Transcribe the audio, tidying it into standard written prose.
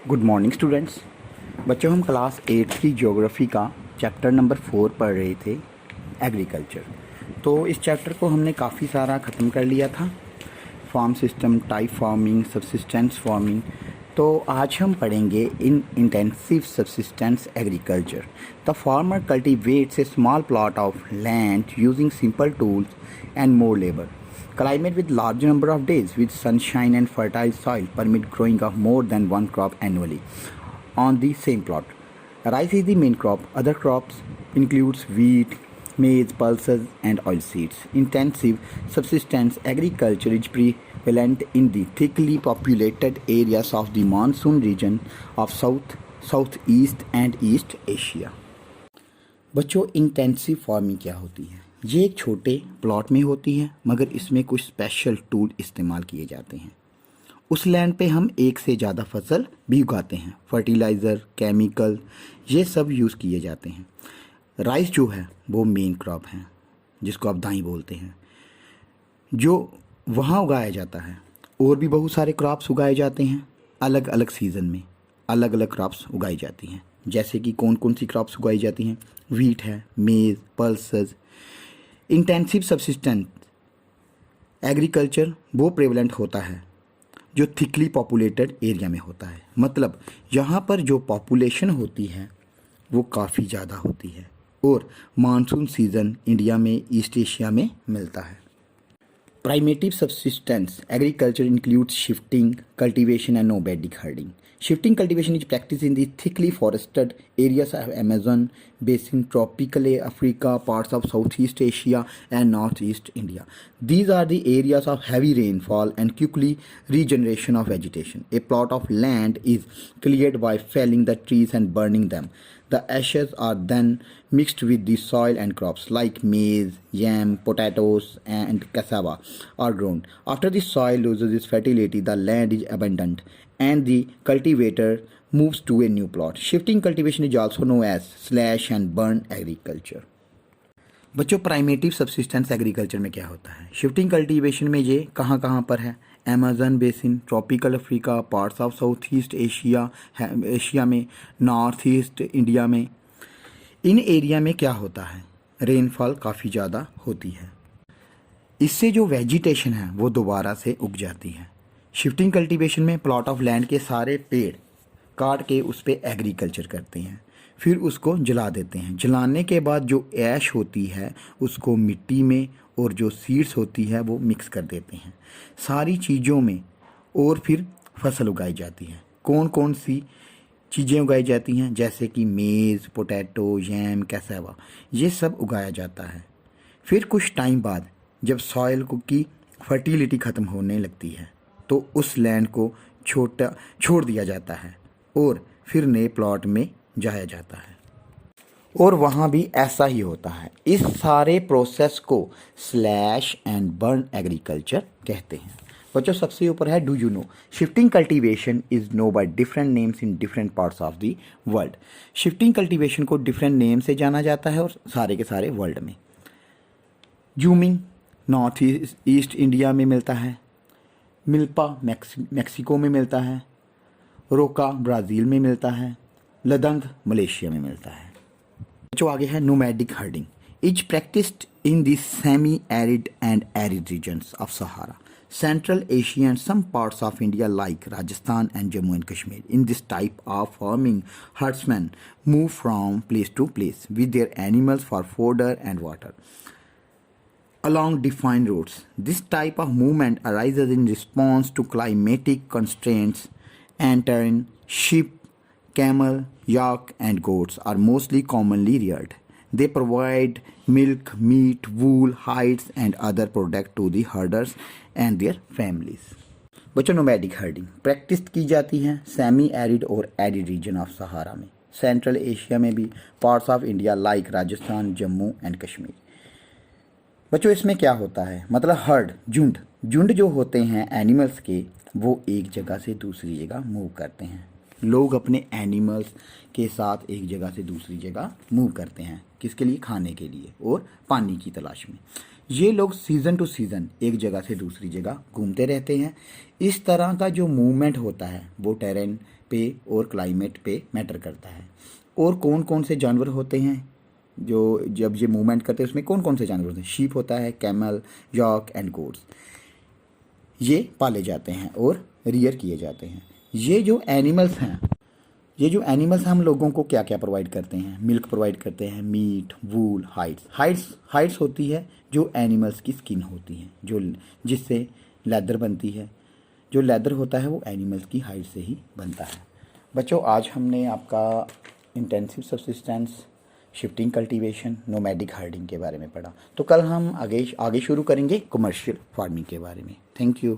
Good morning students. बच्चों, हम class 8 की ज्योग्राफी का चैप्टर नंबर 4 पढ़ रहे थे, एग्रीकल्चर। तो इस चैप्टर को हमने काफ़ी सारा ख़त्म कर लिया था, farm system, type farming, subsistence farming. तो आज हम पढ़ेंगे इन intensive subsistence agriculture. The farmer cultivates a small plot of land using simple tools and more labour. Climate with large number of days with sunshine and fertile soil permit growing of more than one crop annually on the same plot. Rice is the main crop. Other crops includes wheat, maize, pulses and oilseeds. Intensive subsistence agriculture is prevalent in the thickly populated areas of the monsoon region of South, Southeast and East Asia. बच्चों, intensive farming क्या होती है? ये एक छोटे plot में होती है, मगर इसमें कुछ स्पेशल टूल इस्तेमाल किए जाते हैं। उस लैंड पे हम एक से ज़्यादा फसल भी उगाते हैं। फर्टिलाइज़र, केमिकल, ये सब यूज़ किए जाते हैं। राइस जो है वो मेन क्रॉप है, जिसको आप दाई बोलते हैं, जो वहाँ उगाया जाता है। और भी बहुत सारे क्रॉप्स उगाए जाते हैं। अलग अलग सीज़न में अलग अलग क्रॉप्स उगाई जाती हैं। जैसे कि कौन कौन सी क्रॉप्स उगाई जाती हैं? वीट है, मेज़, पल्सेस। इंटेंसिव सबसिस्टेंस एग्रीकल्चर वो प्रेवलेंट होता है जो थिकली पॉपुलेटेड एरिया में होता है। मतलब यहाँ पर जो पॉपुलेशन होती है वो काफ़ी ज़्यादा होती है और मानसून सीज़न इंडिया में, ईस्ट एशिया में मिलता है। Primitive subsistence agriculture includes shifting, cultivation and nomadic herding. Shifting cultivation is practiced in the thickly forested areas of Amazon basin, tropical Africa, parts of Southeast Asia and Northeast India. These are the areas of heavy rainfall and quickly regeneration of vegetation. A plot of land is cleared by felling the trees and burning them. The ashes are then mixed with the soil and crops like maize, yam, potatoes and cassava are grown. After the soil loses its fertility, the land is abandoned and the cultivator moves to a new plot. Shifting cultivation is also known as slash and burn agriculture. बच्चों, primitive subsistence agriculture में क्या होता है? Shifting cultivation में ये कहाँ कहाँ पर है? Amazon basin, tropical Africa, parts of south east Asia, Asia में, नॉर्थ ईस्ट इंडिया में। इन एरिया में क्या होता है? रेनफॉल काफ़ी ज़्यादा होती है। इससे जो वेजिटेशन है वो दोबारा से उग जाती है। शिफ्टिंग कल्टीवेशन में प्लॉट ऑफ लैंड के सारे पेड़ काट के उस पर एग्रीकल्चर करते हैं, फिर उसको जला देते हैं। जलाने के बाद जो ऐश होती है उसको मिट्टी में और जो सीड्स होती है वो मिक्स कर देते हैं सारी चीज़ों में, और फिर फसल उगाई जाती है। कौन कौन सी चीज़ें उगाई जाती हैं? जैसे कि मेज़, पोटैटो, यैम, कैसावा, ये सब उगाया जाता है। फिर कुछ टाइम बाद जब सॉइल की फर्टिलिटी ख़त्म होने लगती है तो उस लैंड को छोड़ दिया जाता है और फिर नए प्लॉट में जाया जाता है। और वहाँ भी ऐसा ही होता है। इस सारे प्रोसेस को स्लैश एंड बर्न एग्रीकल्चर कहते हैं। बच्चों, सबसे ऊपर है do you know, shifting cultivation is known by different names in different parts of the world. Shifting cultivation को डिफरेंट नेम से जाना जाता है और सारे के सारे वर्ल्ड में। जूमिंग नॉर्थ ईस्ट इंडिया में मिलता है, मिल्पा मैक्सिको में मिलता है, रोका ब्राज़ील में मिलता है, लदंग मलेशिया में मिलता है। जो आगे है nomadic herding is practised in the semi arid and arid regions of Sahara, Central Asia and some parts of India like Rajasthan and Jammu and Kashmir. In this type of farming, herdsmen move from place to place with their animals for fodder and water along defined routes. This type of movement arises in response to climatic constraints and terrain. Sheep, camel, yak and goats are mostly commonly reared. They provide milk, meat, wool, hides and other products to the herders and their families. बच्चों, nomadic herding practice की जाती है semi arid और arid region of सहारा में, central Asia में भी, parts of India like Rajasthan, Jammu and Kashmir. बच्चों, इसमें क्या होता है? मतलब हर्ड, झुंड जो होते हैं एनिमल्स के, वो एक जगह से दूसरी जगह मूव करते हैं। लोग अपने एनिमल्स के साथ एक जगह से दूसरी जगह मूव करते हैं, किसके लिए? खाने के लिए और पानी की तलाश में। ये लोग सीज़न टू सीज़न एक जगह से दूसरी जगह घूमते रहते हैं। इस तरह का जो मूवमेंट होता है वो टेरेन पे और क्लाइमेट पे मैटर करता है। और कौन कौन से जानवर होते हैं जो जब ये मूवमेंट करते हैं, उसमें कौन कौन से जानवर होते हैं? शीप होता है, कैमल, यॉक एंड गोट्स, ये पाले जाते हैं और रियर किए जाते हैं। ये जो एनिमल्स हैं हम लोगों को क्या क्या प्रोवाइड करते हैं? मिल्क प्रोवाइड करते हैं, मीट, वूल, हाइड्स होती है जो एनिमल्स की स्किन होती है, जो जिससे लेदर बनती है। जो लेदर होता है वो एनिमल्स की हाइड से ही बनता है। बच्चों, आज हमने आपका intensive subsistence, shifting cultivation, nomadic herding के बारे में पढ़ा। तो कल हम आगे शुरू करेंगे कमर्शियल फार्मिंग के बारे में। Thank you.